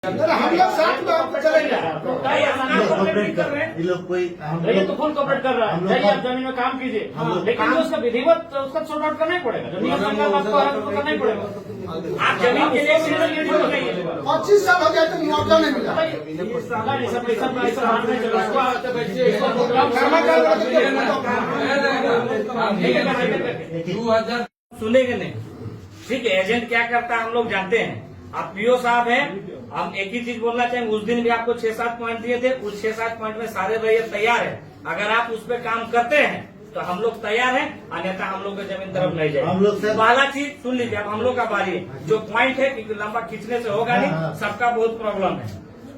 हम लोग साथ में चलेंगे। ये लोग कोई ये तो फुल कॉपरेट कर रहा है। जाइए आप जमीन में काम कीजिए, लेकिन उसका विधिवत उसका सॉर्ट आउट करना ही पड़ेगा। जमीन संघर्ष आपको करना ही पड़ेगा। आप जमीन के लिए 25 साल हो गया तो मुआवजा नहीं मिला। सुनेंगे नहीं, ठीक है। एजेंट क्या करता है हम लोग जानते हैं। आप पीओ साहब हैं, हम एक ही चीज बोलना चाहेंगे। उस दिन भी आपको 6-7 पॉइंट दिए थे, उस 6-7 पॉइंट में सारे रैयत तैयार है। अगर आप उस पर काम करते हैं तो हम लोग तैयार हैं, अन्यथा हम लोग की जमीन तरफ नहीं जाएंगे। हम लोग सर पहला चीज सुन लीजिए, अब हम लोग का बारी है। जो पॉइंट है क्योंकि लंबा खींचने से होगा नहीं, सबका बहुत प्रॉब्लम है।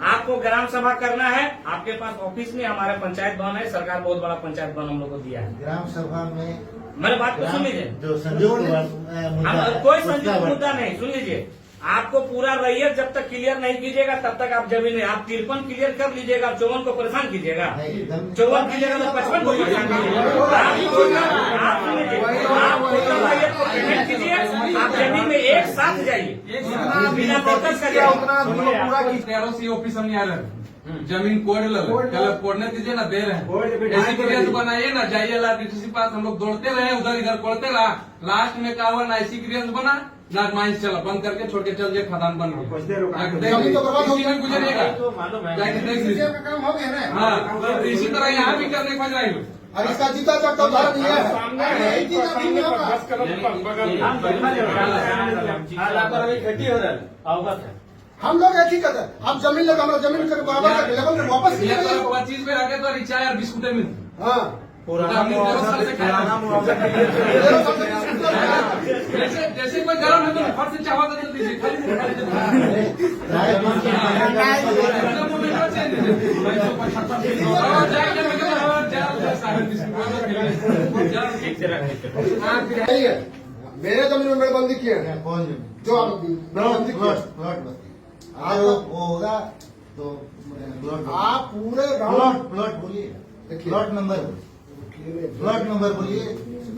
आपको ग्राम सभा करना है, आपके पास ऑफिस नहीं, हमारे पंचायत भवन है। सरकार बहुत बड़ा पंचायत भवन हम लोग को दिया है। ग्राम सभा में मेरे बात को सुन लीजिए, जो संयुक्त कोई संयुक्त मुद्दा नहीं। सुन लीजिए, आपको पूरा रैयत जब तक क्लियर नहीं कीजिएगा तब तक आप जमीन आप 53 क्लियर कर लीजिएगा, 54 को परेशान कीजिएगा। 54 कीजिएगा तो 55 को परेशान कीजिएगा। आप रैयत को पेमेंट कीजिए, आप जमीन में एक साथ जाइए, बिना प्रोटेस्ट करिए। ऑफिस हम नहीं आ रहे, जमीन कोड कोडने दीजिए ना, दे रहे हैं। ऐसी बनाइए ना, जाइए डीटीसी पास। हम लोग दौड़ते रहे, उधर इधर कोड़ते रहा। लास्ट में क्या हुआ ना, ऐसी क्लियरेंस बना ना, माइंस चला बंद करके छोड़ के चल जाए, खदान बन गया। गुजरिएगा काम हो गया ना। हाँ, इसी तरह यहाँ भी करने खोज रही हूँ। और इसका जीता जागता उदाहरण ये है। अवगत है, हम लोग एक ही कहते हैं, आप जमीन लगा, हमारा जमीन के बराबर का लेवल में वापस कीजिए। 25 में रखे तो रिचार्ज और बिस्कुटे में। हाँ, जैसे कोई गरम है तो फट से चावा कर दीजिए। मेरे जमीन में मेड़बंदी किए हैं। कौन जो आप मेड़बंदी किए हैं। आज वो होगा तो आप पूरे प्लॉट बोलिए, प्लॉट नंबर बोलिए।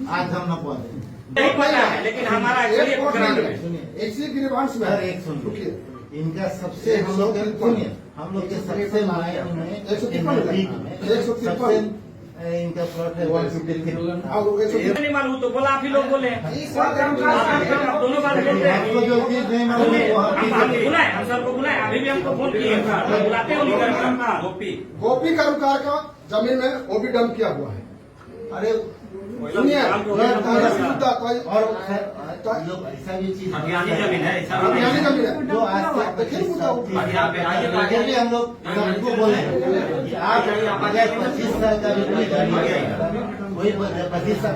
आज हम न पहुंचे, नहीं पता है, लेकिन हमारा एक्चुअली ग्राउंड में सुनिए एक ग्रीवांश में सर, एक सुन लीजिए। इनका सबसे हम लोग के सुनिए, हम लोग के सबसे मायने में 153 इनका प्लॉट है 153। नहीं मालूम तो बोला, आप ही लोग बोले। दोनों बात बोल रहे हैं। आपको जो चीज नहीं मालूम है वो हम बुलाए, हम सर को बुलाए, अभी भी हमको फोन किए, बुलाते हो नहीं करना। गोपी कर्मकार का जमीन में ओबी डंप किया हुआ है। अरे सुनिए, और लोग ऐसा भी चीज अभियानी जमीन है, ऐसा अभियानी जमीन है। जो आज से 25 साल आगे भी हम लोग सबको बोले कि आप अगर 25 साल का भी कोई गाड़ी है, कोई 25 साल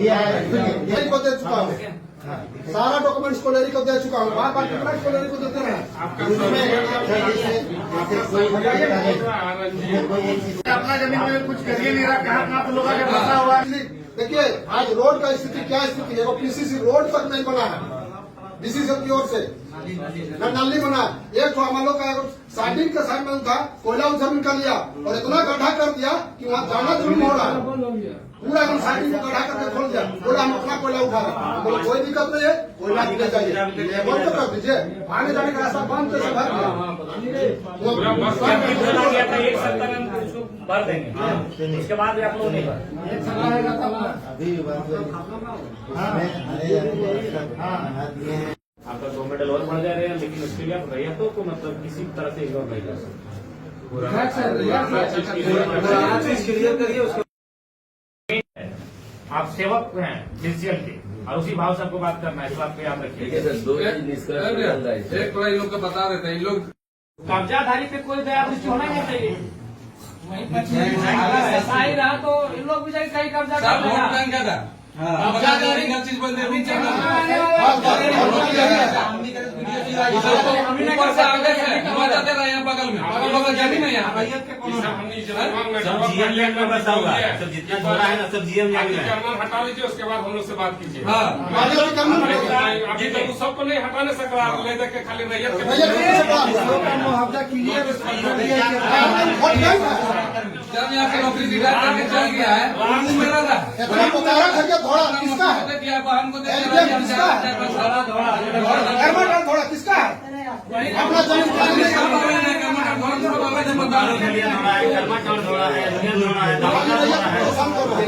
ये कोलेरी को दे चुका हूँ, सारा डॉक्यूमेंट्स कोलेरी को दे चुका हूँ। बार बार कितना कोलेरी को देते रहे। अपना जमीन में कुछ करिए नहीं रहा, कहाँ तो लोगों के फंसा हुआ है। देखिए आज रोड का स्थिति क्या स्थिति है, वो पीसीसी रोड तक नहीं बना है डीसीसी की ओर से, न नाली बना। एक तो हम लोग का साइडिंग का साइड में था, कोयला जमीन कर लिया और इतना गड्ढा कर दिया कि वहाँ जाना जुर्म हो रहा है। पूरा हम साइडिंग को गड्ढा करके खोल दिया, बोला हम अपना कोयला उठा रहे। बोले कोई दिक्कत नहीं है, कोयला दिया जाइए, बंद तो कर दीजिए, आने जाने का रास्ता बंद तो सब गया था। 1 सप्ताह में हम उसको भर देंगे, उसके बाद भी आप लोग नहीं भर। अभी आपका 2 मेडल और बढ़ जा रहे हैं, लेकिन उसके लिए आप रैयतों को मतलब किसी तरह से इग्नोर नहीं कर सकते। आप सेवक हैं डिसीजन के, और उसी भाव से आपको बात करना है, इस बात को याद रखिए। एक थोड़ा इन लोग को बता देते हैं, इन लोग कब्जाधारी पे कोई दया दृष्टि होना नहीं चाहिए। ऐसा ही रहा तो इन लोग भी जाके कहीं कब्जा कर लेगा। कब्जादारी हर चीज बोल देते जमीन है यहाँ, सब जीएम लैंड में बसा हुआ है, सब जितना जोड़ा है ना सब जीएम लैंड में हटा लीजिए, उसके बाद हम लोग से बात कीजिए। अभी तक सबको नहीं हटाने सका, ले देखे खाली रैयत के मुआवजा क्लियर जब यहाँ से नौकरी रिटायर करके चल गया है, मेरा था थोड़ा किसका है, दिया बहन को थोड़ा किसका है, अपना जमीन कानून खलिया धोड़ा है, कलमा चौड़ धोड़ा है, दुनिया धोड़ा है, दावा धोड़ा है। परेशान कर रहा है।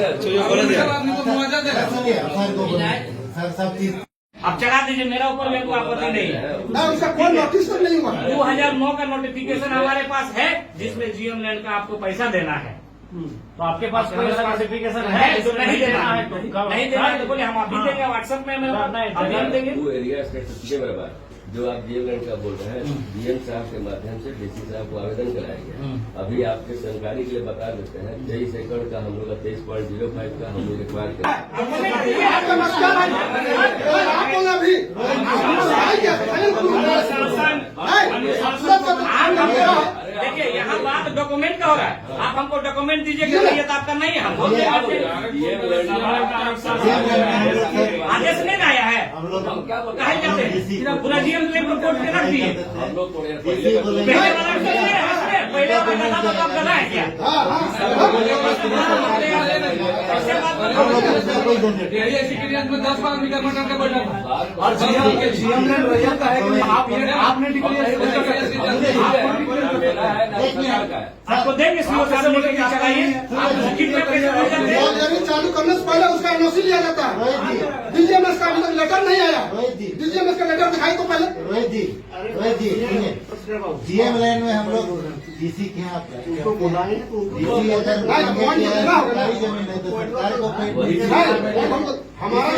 आदमी को मुआवजा दे रहा है। सुनिए, सर को बोलिए। सर सब चीज अब चढ़ा दीजिए, मेरा ऊपर मेरे को आपत्ति नहीं है। ना उसका कोई नोटिस तक नहीं हुआ। 2009 का नोटिफिकेशन हमारे पास है जिसमें जीएम लैंड का आपको पैसा देना है। तो आपके पास कोई ऐसा नोटिफिकेशन है तो नहीं देना है, नहीं देना है तो बोले हम अभी देंगे, व्हाट्सएप में अभी हम देंगे। वो एरिया स्टेट बराबर जो आप डीएम लैंड का बोल रहे हैं, डीएम साहब के माध्यम से डीसी साहब को आवेदन कराया गया। अभी आपके जानकारी के लिए बता देते हैं 23 एकड़ का हम लोग 23.05 का हम लोग रिक्वायर कर आपका नमस्कार है। आप बोला अभी देखिए यहाँ बात डॉक्यूमेंट का हो रहा है, आप हमको डॉक्यूमेंट दीजिए कि ये तो आपका नहीं है, हमको आदेश नहीं आया है। हम लोग कहे जाते हैं पूरा जीएम कोर्ट के रख दिए। हम लोग थोड़े पहले वाला पहले वाला था तो आप गधा है क्या? ऐसे बात मत हम लोग करो। इसमें कोई झंझट नहीं। एरिया एक्सपीरियंस में 10 आदमी का मटन का बैठा था। और जीएम ने रैया का है कि आपने आपको देंगे सीओ साहब ने कि चलाइए, आप बुकिंग में पैसे दे जाते हैं। ऑलरेडी चालू करने से पहले उसका एनओसी लिया जाता है। रोहित जी, डीजीएमएस का अभी तक लेटर नहीं आया। रोहित जी, डीजीएमएस का लेटर दिखाई तो पहले। रोहित जी, सुनिए, जीएम लाइन में हम लोग डीसी के यहाँ डीसी अगर मांगे कि सरकारी जमीन है तो सरकार को नहीं, हमारा